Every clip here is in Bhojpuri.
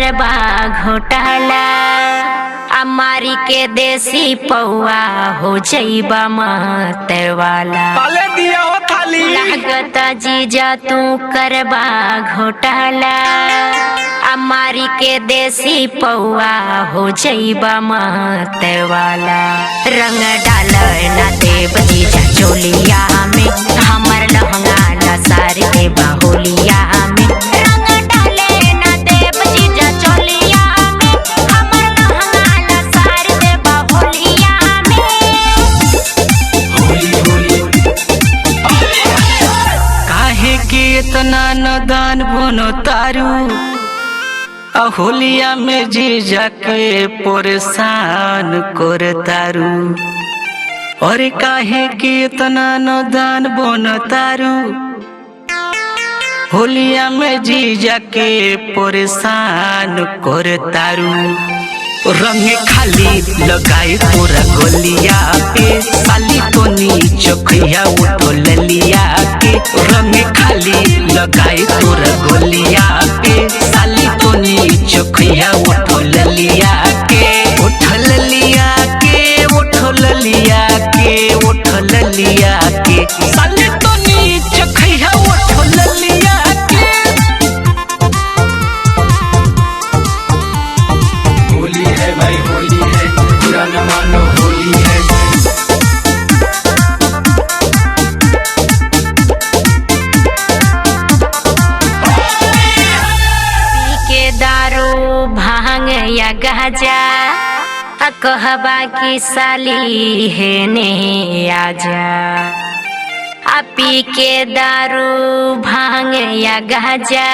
करबा घोटाला अमारी के देसी पौआ हो जइबा मत वाला लागता जीजा तू करबा घोटाला अमारी के देसी पौआ हो जइबा मत वाला रंग डाल ना देव जीजा चोलिया में हमर लहंगा लसार देबा होलिया में रंग डाले ना देव जीजा चोलिया में हमर लहंगा लसार देबा होलिया काहे के इतना नदान बनो तारू होलिया में जीजा के परेशान कर तारू और काहे के इतना नदान बनो तारू होलिया में जीजा के परेशान कर तारू रंग खाली लगाई तोरा गोलिया पे साली तो चोखिया उठो ललिया के रंग खाली लगाई तोरा गोलिया पे साली तो चोखिया उठो ललिया के उठो ललिया के उठो ललिया के उठो ललिया के साली तो चोखिया उठो ललिया के होली है भाई होली है बुरा न मानो होली है के दारू भांग या गाजा कहबा की साली है ने आजा पी के दारू भांग या गाजा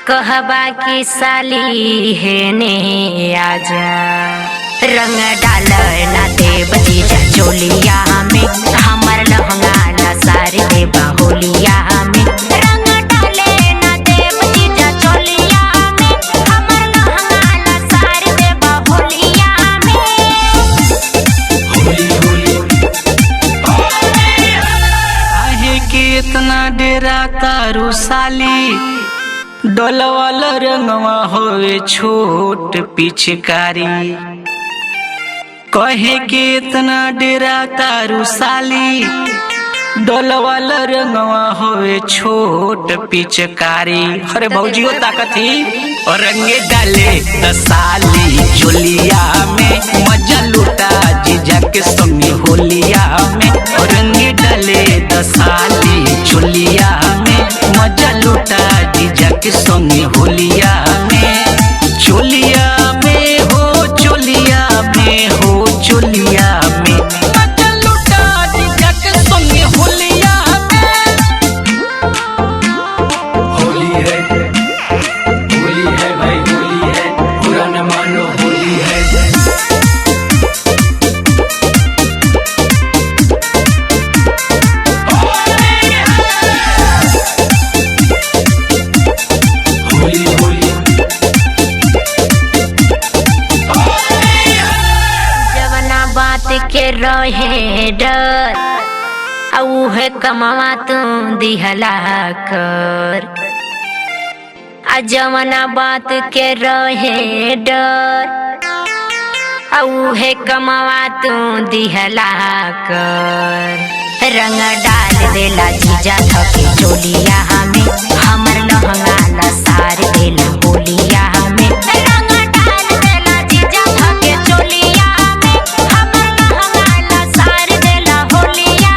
कहबा की साली है ने आजा रंग डाल ना देव जीजा चोलिया में हमर लहंगा लसार देबा होलिया में रंग डाले ना देव जीजा चोलिया में हमर लहंगा लसार देबा होलिया में काहे के इतना डेरा तारू साली डोलवाल रंगवा होवे छोट पिचकारी कहे के इतना डेरा तारू साली डोलवाल रंगवा होवे छोट पिचकारी अरे भौजियो ताकती और रंगे डाले साली चोलिया में मजा लूटा जीजा के संगे होलिया में और रंगे डाले साली चोलिया में मजा लूटा जीजा के संगे होलिया में चोलिया में हो चोलिया में हो चोलिया में मजा लूटा जीजा के संगे होलिया में होली है भाई होली है बुरा न मानो होली है होली होली जवना बात के रहे डर है कमावा तू दिहला कर जवना बात के रहे डर है कमावा तू दिहला कर रंग डाल देला जीजा थके चोलिया में हमर लहंगा लसार देला होलिया में रंग डाल देला जीजा थके चोलिया में हमर लहंगा लसार देला होलिया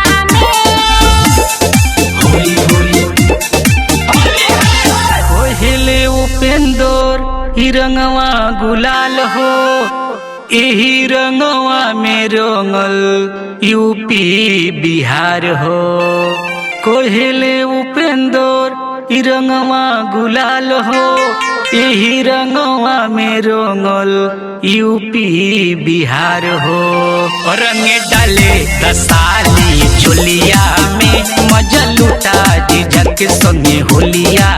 कोहिले उपेंदर ही रंगवा गुलाल हो यही रंगवा में रंगल यूपी बिहार हो कोहिले उपेंदर ही रंगवा गुलाल हो यही रंगवा में रंगल यूपी बिहार हो रंग डाले साली चोलिया में मजा लूटा जीजा के संगे होलिया